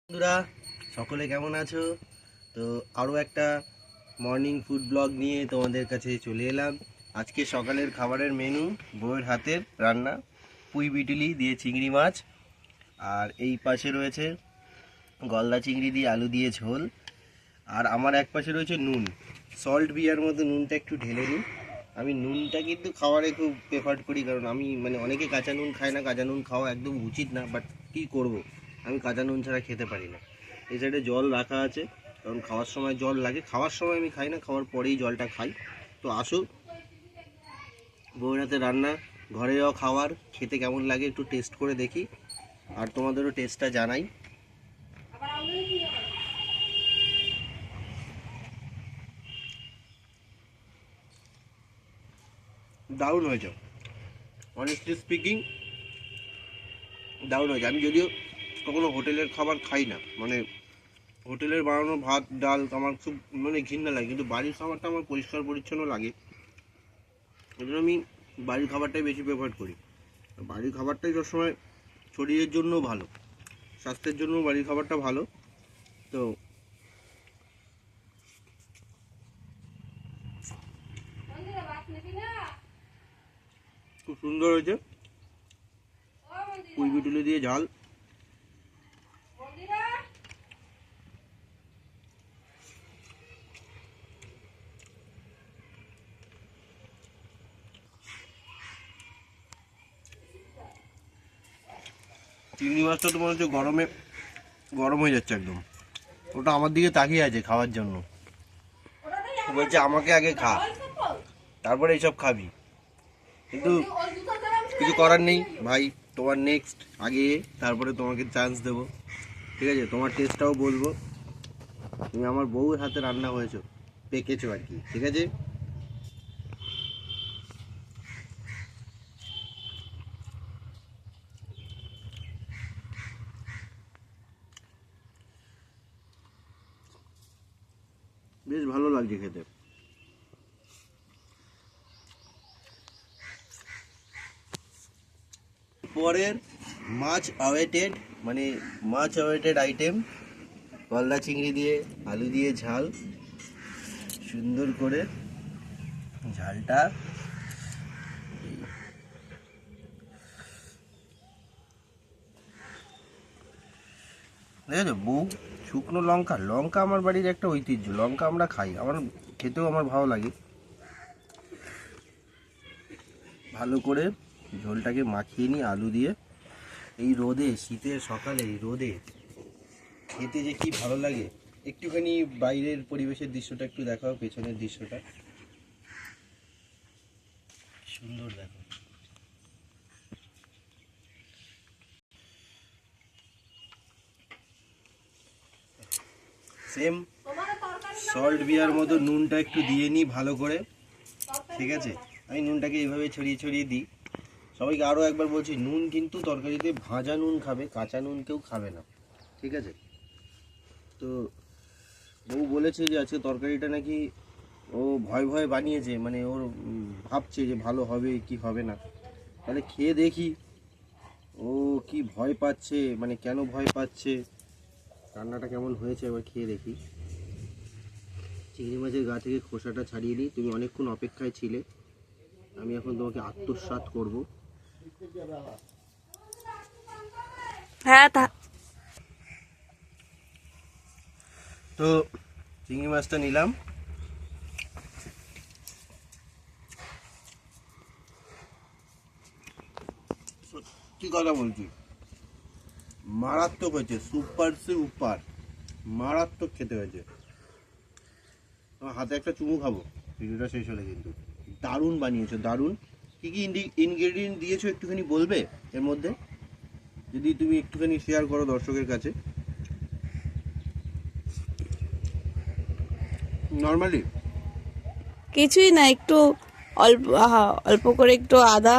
বন্ধুরা সকলে কেমন আছো? তো আরও একটা মর্নিং ফুড ব্লগ নিয়ে তোমাদের কাছে চলে এলাম। আজকে সকালের খাবারের মেনু বউয়ের হাতের রান্না, পুঁই বিটুলি দিয়ে চিংড়ি মাছ, আর এই পাশে রয়েছে গলদা চিংড়ি দিয়ে আলু দিয়ে ঝোল, আর আমার এক পাশে রয়েছে নুন, সল্ট বিয়ার মতো নুনটা একটু ঢেলে নিই। আমি নুনটা কিন্তু খাবারে খুব প্রেফার করি, কারণ আমি অনেকে কাঁচা নুন খায় না, কাঁচা নুন খাওয়া একদম উচিত না, বাট কী করব, আমি কাঁচা নুন ছাড়া খেতে পারি না। এই সাইডে জল রাখা আছে, কারণ খাওয়ার সময় জল লাগে, খাওয়ার সময় আমি খাই না, খাওয়ার পরেই জলটা খাই। তো আসো, বউয়ের হাতে রান্না, ঘরে যাওয়া খাবার খেতে কেমন লাগে একটু টেস্ট করে দেখি, আর তোমাদেরও টেস্টটা জানাই। দারুণ হয়েছে, অনেস্টলি স্পিকিং দারুণ হয়েছে। আমি যদিও কখনো হোটেলের খাবার খাই না, হোটেলের বানানো ভাত ডাল আমার খুব ঘৃণা লাগে, কিন্তু বাড়ির খাবারটা আমার পরিষ্কার পরিচ্ছন্ন লাগে, এই জন্য আমি বাড়ির খাবারটাই বেশি প্রেফার করি। বাড়ির খাবারটাই সবসময় শরীরের জন্য ভালো, স্বাস্থ্যের জন্য বাড়ির খাবারটা ভালো। তো খুব সুন্দর হয়েছে, পুঁই বিটুলি দিয়ে ঝাল। চিংড়ি মাছটা তো মনে হচ্ছে গরম হয়ে যাচ্ছে একদম, ওটা আমার দিকে তাকিয়ে আছে খাওয়ার জন্য, বলছে আমাকে আগে খা, তারপরে এইসব খাবি। কিন্তু কিছু করার নেই ভাই, তোমার নেক্সট আগে, তারপরে তোমাকে চান্স দেবো, ঠিক আছে? তোমার টেস্টটাও বলবো, তুমি আমার বউয়ের হাতে রান্না হয়েছো, পেকেছো আর কি, ঠিক আছে? বেশ ভালো লাগছে খেতে। পরের মাছ অ্যাওয়েটেড আইটেম, গলদা চিংড়ি দিয়ে আলু দিয়ে ঝাল, সুন্দর করে ঝালটা দেখেছো বউ, শুকনো লঙ্কা, লঙ্কা আমার বাড়ির একটা ঐতিহ্য, লঙ্কা আমরা খাই, আমার খেতেও আমার ভালো লাগে। ভালো করে ঝোলটাকে মাখিয়ে নিই আলু দিয়ে, এই রোদে, শীতের সকালে এই রোদে খেতে যে কি ভালো লাগে। একটুখানি বাইরের পরিবেশের দৃশ্যটা একটু দেখাও, পেছনের দৃশ্যটা সুন্দর দেখো। সেম সল্ট বিয়ার মতো নুনটা একটু দিয়ে নিই ভালো করে, ঠিক আছে? আমি নুনটাকে এইভাবে ছড়িয়ে ছড়িয়ে দিই। সবাইকে আরও একবার বলছি, নুন কিন্তু তরকারিতে ভাজা নুন খাবে, কাঁচা নুন কেউ খাবে না, ঠিক আছে? তো বউ বলেছে যে আজকে তরকারিটা নাকি ও ভয় ভয় বানিয়েছে, ওর ভাবছে যে ভালো হবে কি হবে না। তাহলে খেয়ে দেখি ও কি ভয় পাচ্ছে, কেন ভয় পাচ্ছে, রান্নাটা কেমন হয়েছে এবার খেয়ে দেখি। চিংড়ি মাছের গা থেকে খোসাটা ছাড়িয়ে নিই, তুমি অনেকক্ষণ অপেক্ষায় ছিলে, আমি এখন তোমাকে আত্মসাৎ করব। হ্যাঁ তো চিংড়ি মাছটা নিলাম, সত্যি কথা বলছি মারাত্মক হয়েছে, সুপার সুপার মারাত্মক খেতে হয়েছে। আমার হাতে একটা চুমু খাবো ভিডিওটা শেষ হলে, কিন্তু দারুণ বানিয়েছো, দারুণ। কী কী ইনগ্রেডিয়েন্ট দিয়েছো একটুখানি বলবে এর মধ্যে, যদি তুমি একটুখানি শেয়ার করো দর্শকের কাছে। নর্মালি কিছুই না, একটু অল্প করে একটু আদা,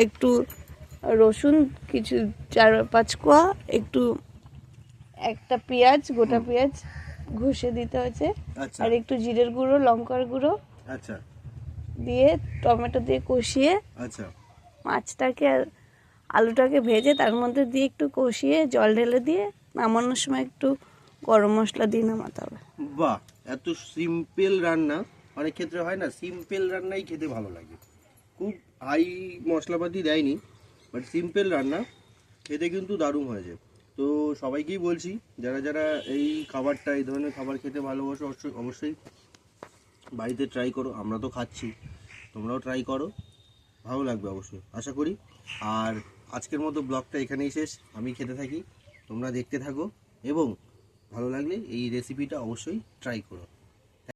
একটু রসুন, কিছু 4-5 কোয়া, একটু একটা পেঁয়াজ, গোটা পেঁয়াজ ঘষে দিতে হয়েছে, আচ্ছা আর একটু জিরের গুঁড়ো, লঙ্কার গুঁড়ো আচ্ছা দিয়ে টমেটো দিয়ে কষিয়ে আচ্ছা মাছটাকে আর আলুটাকে ভেজে তার মধ্যে দিয়ে একটু কষিয়ে জল ঢেলে দিয়ে নামানোর সময় একটু গরম মশলা দিয়ে নামাতে হবে। বাহ, এত সিম্পল রান্না। অনেক ক্ষেত্রে হয় না, সিম্পল রান্নাই খেতে ভালো লাগে, খুব হাই মশলাপাতি দেয়নি, বাট সিম্পল রান্না খেতে কিন্তু দারুণ হয়েছে। তো সবাইকেই বলছি, যারা যারা এই খাবারটা, এই ধরনের খাবার খেতে ভালোবাসো, অবশ্যই বাড়িতে ট্রাই করো। আমরা তো খাচ্ছি, তোমরাও ট্রাই করো, ভালো লাগবে অবশ্যই আশা করি। আর আজকের মতো ব্লগটা এখানেই শেষ। আমি খেতে থাকি, তোমরা দেখতে থাকো, এবং ভালো লাগলে এই রেসিপিটা অবশ্যই ট্রাই করো।